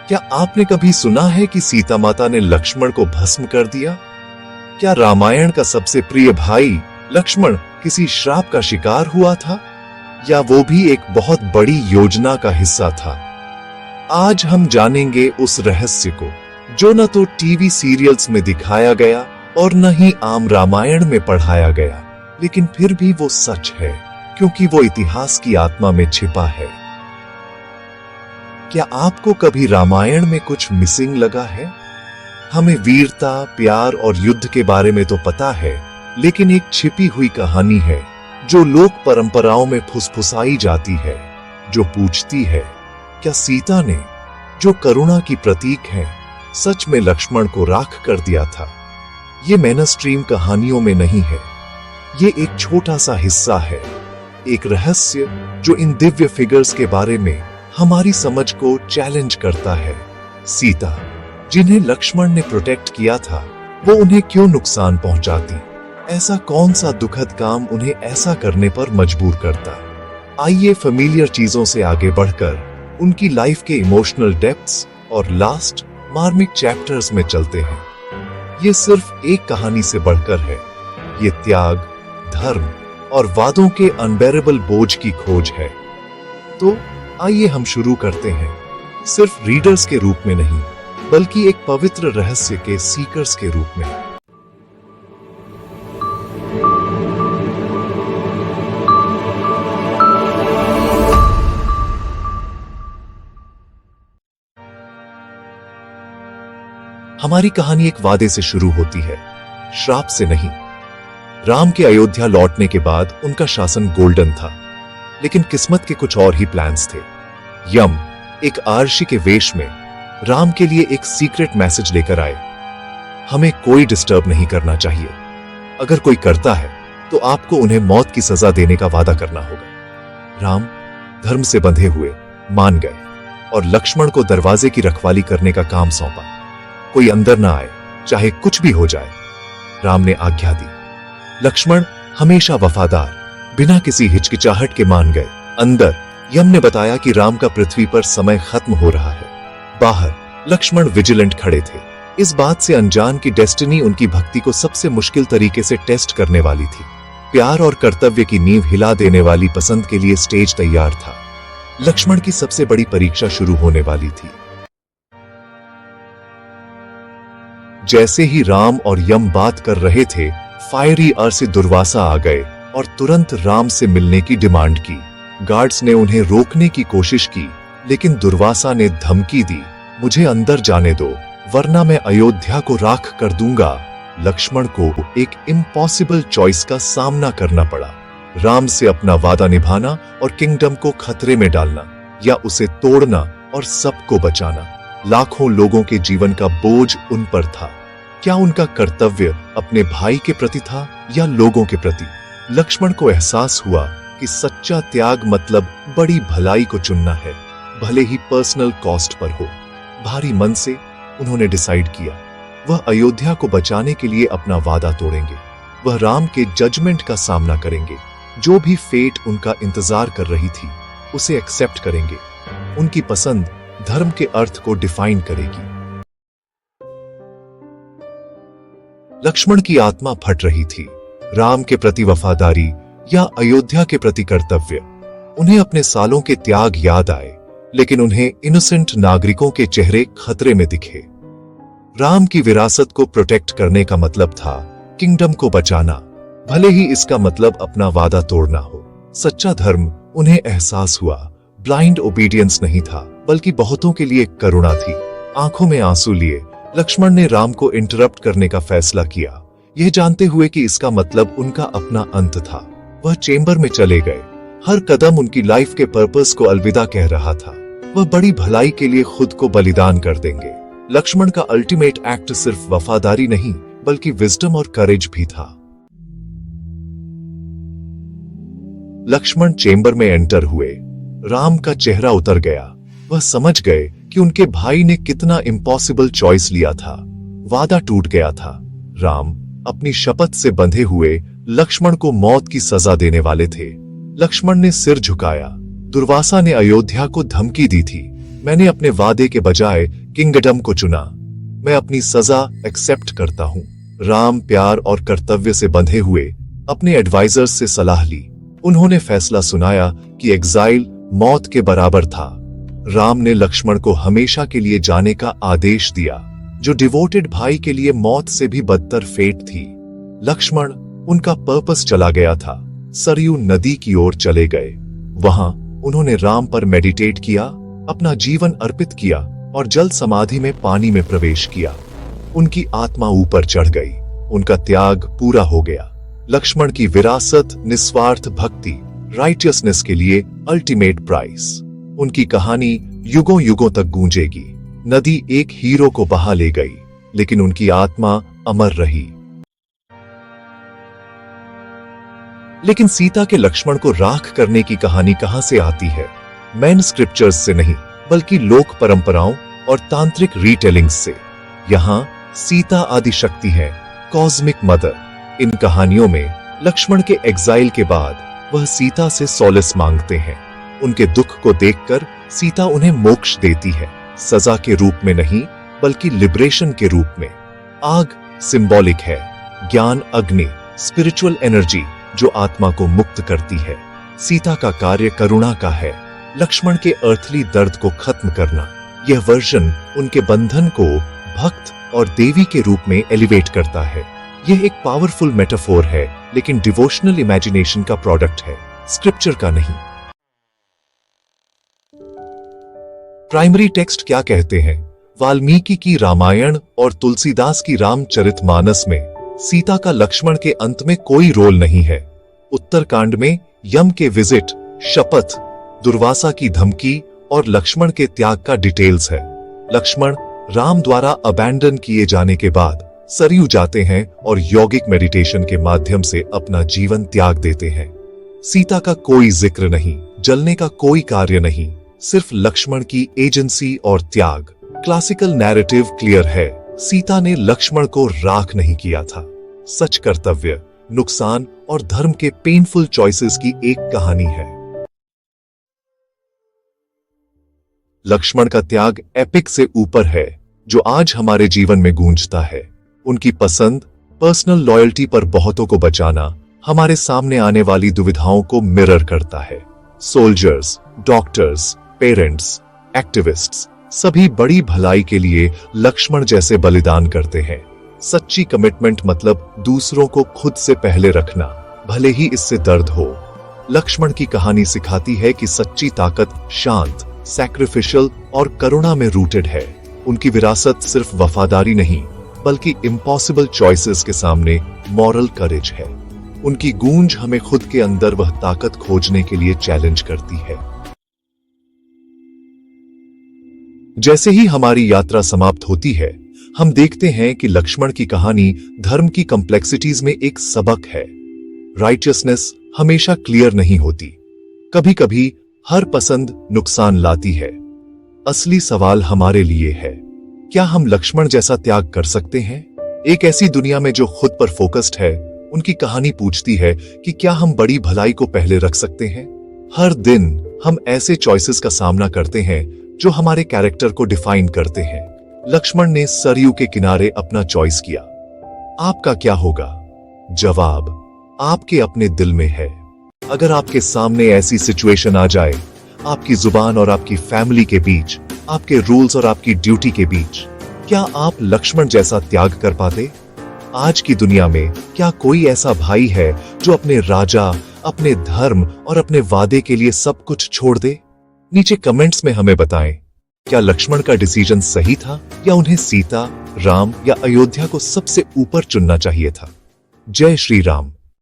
क्या आपने कभी सुना है कि सीता माता ने लक्ष्मण को भस्म कर दिया? क्या रामायण का सबसे प्रिय भाई लक्ष्मण किसी श्राप का शिकार हुआ था, या वो भी एक बहुत बड़ी योजना का हिस्सा था? आज हम जानेंगे उस रहस्य को जो न तो टीवी सीरियल्स में दिखाया गया और न ही आम रामायण में पढ़ाया गया, लेकिन फिर भी वो सच है क्योंकि वो इतिहास की आत्मा में छिपा है। क्या आपको कभी रामायण में कुछ मिसिंग लगा है? हमें वीरता, प्यार और युद्ध के बारे में तो पता है, लेकिन एक छिपी हुई कहानी है जो लोक परंपराओं में फुसफुसाई जाती है, जो पूछती है क्या सीता ने, जो करुणा की प्रतीक है, सच में लक्ष्मण को राख कर दिया था? ये मेनस्ट्रीम कहानियों में नहीं है, ये एक छोटा सा हिस्सा है, एक रहस्य जो इन दिव्य फिगर्स के बारे में हमारी समझ को चैलेंज करता है। सीता, जिन्हें लक्ष्मण ने प्रोटेक्ट किया था, वो उन्हें क्यों नुकसान पहुंचाती? ऐसा कौन सा दुखद काम उन्हें ऐसा करने पर मजबूर करता? आइए फेमिलियर चीजों से आगे बढ़कर उनकी लाइफ के इमोशनल डेप्थ्स और लास्ट मार्मिक चैप्टर्स में चलते हैं। ये सिर्फ एक कहानी से बढ़कर है, ये त्याग, धर्म और वादों के अनबेरेबल बोझ की खोज है। तो आइए हम शुरू करते हैं, सिर्फ रीडर्स के रूप में नहीं, बल्कि एक पवित्र रहस्य के सीकर्स के रूप में। हमारी कहानी एक वादे से शुरू होती है, श्राप से नहीं। राम के अयोध्या लौटने के बाद उनका शासन गोल्डन था, लेकिन किस्मत के कुछ और ही प्लान्स थे। यम, एक आर्षी के वेश में, राम के लिए एक सीक्रेट मैसेज लेकर आए। हमें कोई डिस्टर्ब नहीं करना चाहिए। अगर कोई करता है तो आपको उन्हें मौत की सजा देने का वादा करना होगा। राम धर्म से बंधे हुए मान गए और लक्ष्मण को दरवाजे की रखवाली करने का काम सौंपा। कोई अंदर ना आए, चाहे कुछ भी हो जाए। राम ने आज्ञा दी। लक्ष्मण हमेशा वफादार, बिना किसी हिचकिचाहट के मान गए। अंदर यम ने बताया कि राम का पृथ्वी पर समय खत्म हो रहा है। बाहर लक्ष्मण विजिलेंट खड़े थे, इस बात से अनजान कि डेस्टिनी उनकी भक्ति को सबसे मुश्किल तरीके से टेस्ट करने वाली थी। प्यार और कर्तव्य की नींव हिला देने वाली पसंद के लिए स्टेज तैयार था। लक्ष्मण की सबसे बड़ी परीक्षा शुरू होने वाली थी। जैसे ही राम और यम बात कर रहे थे, फायरी अर्थ से दुर्वासा आ गए और तुरंत राम से मिलने की डिमांड की। गार्ड्स ने उन्हें रोकने की कोशिश की, लेकिन दुर्वासा ने धमकी दी, मुझे अंदर जाने दो, वरना मैं अयोध्या को राख कर दूंगा। लक्ष्मण को एक इम्पॉसिबल चॉइस का सामना करना पड़ा। राम से अपना वादा निभाना और किंगडम को खतरे में डालना, या उसे तोड़ना और सबको बचाना। लाखों लोगों के जीवन का बोझ उन पर था। क्या उनका कर्तव्य अपने भाई के प्रति था या लोगों के प्रति? लक्ष्मण को एहसास हुआ कि सच्चा त्याग मतलब बड़ी भलाई को चुनना है, भले ही पर्सनल कॉस्ट पर हो। भारी मन से उन्होंने डिसाइड किया, वह अयोध्या को बचाने के लिए अपना वादा तोड़ेंगे। वह राम के जजमेंट का सामना करेंगे। जो भी फेट उनका इंतजार कर रही थी, उसे एक्सेप्ट करेंगे। उनकी पसंद धर्म के अर्थ को डिफाइन करेगी। लक्ष्मण की आत्मा फट रही थी। राम के प्रति वफादारी या अयोध्या के प्रति कर्तव्य? उन्हें अपने सालों के त्याग याद आए, लेकिन उन्हें इनोसेंट नागरिकों के चेहरे खतरे में दिखे। राम की विरासत को प्रोटेक्ट करने का मतलब था किंगडम को बचाना, भले ही इसका मतलब अपना वादा तोड़ना हो। सच्चा धर्म, उन्हें एहसास हुआ, ब्लाइंड ओबीडियंस नहीं था, बल्कि बहुतों के लिए करुणा थी। आंखों में आंसू लिए लक्ष्मण ने राम को इंटरप्ट करने का फैसला किया, यह जानते हुए कि इसका मतलब उनका अपना अंत था। वह चेंबर में चले गए। हर कदम उनकी लाइफ के पर्पस को अलविदा कह रहा था। वह बड़ी भलाई के लिए खुद को बलिदान कर देंगे। लक्ष्मण का अल्टीमेट एक्ट सिर्फ वफादारी नहीं, बल्कि विजडम और करेज भी था। लक्ष्मण चेंबर में एंटर हुए। राम का चेहरा उतर गया। वह समझ गए कि उनके भाई ने कितना इम्पॉसिबल चॉइस लिया था। वादा टूट गया था। राम अपनी शपथ से बंधे हुए लक्ष्मण को मौत की सजा देने वाले थे। लक्ष्मण ने सिर झुकाया। दुर्वासा ने अयोध्या को धमकी दी थी, मैंने अपने वादे के बजाय किंगडम को चुना। मैं अपनी सजा एक्सेप्ट करता हूं। राम प्यार और कर्तव्य से बंधे हुए अपने एडवाइजर्स से सलाह ली। उन्होंने फैसला सुनाया कि एग्जाइल मौत के बराबर था। राम ने लक्ष्मण को हमेशा के लिए जाने का आदेश दिया, जो डिवोटेड भाई के लिए मौत से भी बदतर फेट थी। लक्ष्मण उनका पर्पस चला गया था। सरयू नदी की ओर चले गए। वहां उन्होंने राम पर मेडिटेट किया, अपना जीवन अर्पित किया और जल समाधि में पानी में प्रवेश किया। उनकी आत्मा ऊपर चढ़ गई। उनका त्याग पूरा हो गया। लक्ष्मण की विरासत, निस्वार्थ भक्ति, राइटियसनेस के लिए अल्टीमेट प्राइस। उनकी कहानी युगों युगों तक गूंजेगी। नदी एक हीरो को बहा ले गई, लेकिन उनकी आत्मा अमर रही। लेकिन सीता के लक्ष्मण को राख करने की कहानी कहां से आती है? मैन स्क्रिप्चर्स से नहीं, बल्कि लोक परंपराओं और तांत्रिक रीटेलिंग्स से। यहाँ सीता आदि शक्ति है, कॉस्मिक मदर। इन कहानियों में लक्ष्मण के एग्जाइल के बाद वह सीता से सॉलिस मांगते हैं। उनके दुख को देखकर सीता उन्हें मोक्ष देती है, सजा के रूप में नहीं, बल्कि लिबरेशन के रूप में। आग सिंबॉलिक है, ज्ञान अग्नि, स्पिरिचुअल एनर्जी जो आत्मा को मुक्त करती है। सीता का कार्य करुणा का है, लक्ष्मण के अर्थली दर्द को खत्म करना। यह वर्जन उनके बंधन को भक्त और देवी के रूप में एलिवेट करता है। यह एक पावरफुल मेटाफोर है, लेकिन डिवोशनल इमेजिनेशन का प्रोडक्ट है, स्क्रिप्चर का नहीं। प्राइमरी टेक्स्ट क्या कहते हैं? वाल्मीकि की रामायण और तुलसीदास की रामचरितमानस में सीता का लक्ष्मण के अंत में कोई रोल नहीं है। उत्तरकांड में यम के विजिट, शपथ, दुर्वासा की धमकी और लक्ष्मण के त्याग का डिटेल्स है। लक्ष्मण राम द्वारा अबैंडन किए जाने के बाद सरयू जाते हैं और यौगिक मेडिटेशन के माध्यम से अपना जीवन त्याग देते हैं। सीता का कोई जिक्र नहीं, जलने का कोई कार्य नहीं, सिर्फ लक्ष्मण की एजेंसी और त्याग। क्लासिकल नैरेटिव क्लियर है, सीता ने लक्ष्मण को राख नहीं किया था। सच, कर्तव्य, नुकसान और धर्म के पेनफुल चॉइसेस की एक कहानी है। लक्ष्मण का त्याग एपिक से ऊपर है, जो आज हमारे जीवन में गूंजता है। उनकी पसंद, पर्सनल लॉयल्टी पर बहुतों को बचाना हमारे सामने आने वाली दुविधाओं को मिरर करता है। सोल्जर्स, डॉक्टर्स, पेरेंट्स, एक्टिविस्ट्स सभी बड़ी भलाई के लिए लक्ष्मण जैसे बलिदान करते हैं। सच्ची कमिटमेंट मतलब दूसरों को खुद से पहले रखना, भले ही इससे दर्द हो। लक्ष्मण की कहानी सिखाती है कि सच्ची ताकत शांत, सैक्रिफिशियल और करुणा में रूटेड है। उनकी विरासत सिर्फ वफादारी नहीं, बल्कि इम्पॉसिबल चॉइसेस के सामने मॉरल करेज है। उनकी गूंज हमें खुद के अंदर वह ताकत खोजने के लिए चैलेंज करती है। जैसे ही हमारी यात्रा समाप्त होती है, हम देखते हैं कि लक्ष्मण की कहानी धर्म की कॉम्प्लेक्सिटीज में एक सबक है। राइटियसनेस हमेशा क्लियर नहीं होती। कभी कभी हर पसंद नुकसान लाती है। असली सवाल हमारे लिए है, क्या हम लक्ष्मण जैसा त्याग कर सकते हैं? एक ऐसी दुनिया में जो खुद पर फोकस्ड है, उनकी कहानी पूछती है कि क्या हम बड़ी भलाई को पहले रख सकते हैं? हर दिन हम ऐसे चॉइसेस का सामना करते हैं जो हमारे कैरेक्टर को डिफाइन करते हैं। लक्ष्मण ने सरयू के किनारे अपना चॉइस किया। आपका क्या होगा? जवाब आपके अपने दिल में है। अगर आपके सामने ऐसी सिचुएशन आ जाए, आपकी जुबान और आपकी फैमिली के बीच, आपके रूल्स और आपकी ड्यूटी के बीच, क्या आप लक्ष्मण जैसा त्याग कर पाते? आज की दुनिया में क्या कोई ऐसा भाई है जो अपने राजा, अपने धर्म और अपने वादे के लिए सब कुछ छोड़ दे? नीचे कमेंट्स में हमें बताएं, क्या लक्ष्मण का डिसीजन सही था या उन्हें सीता, राम या अयोध्या को सबसे ऊपर चुनना चाहिए था? जय श्री राम।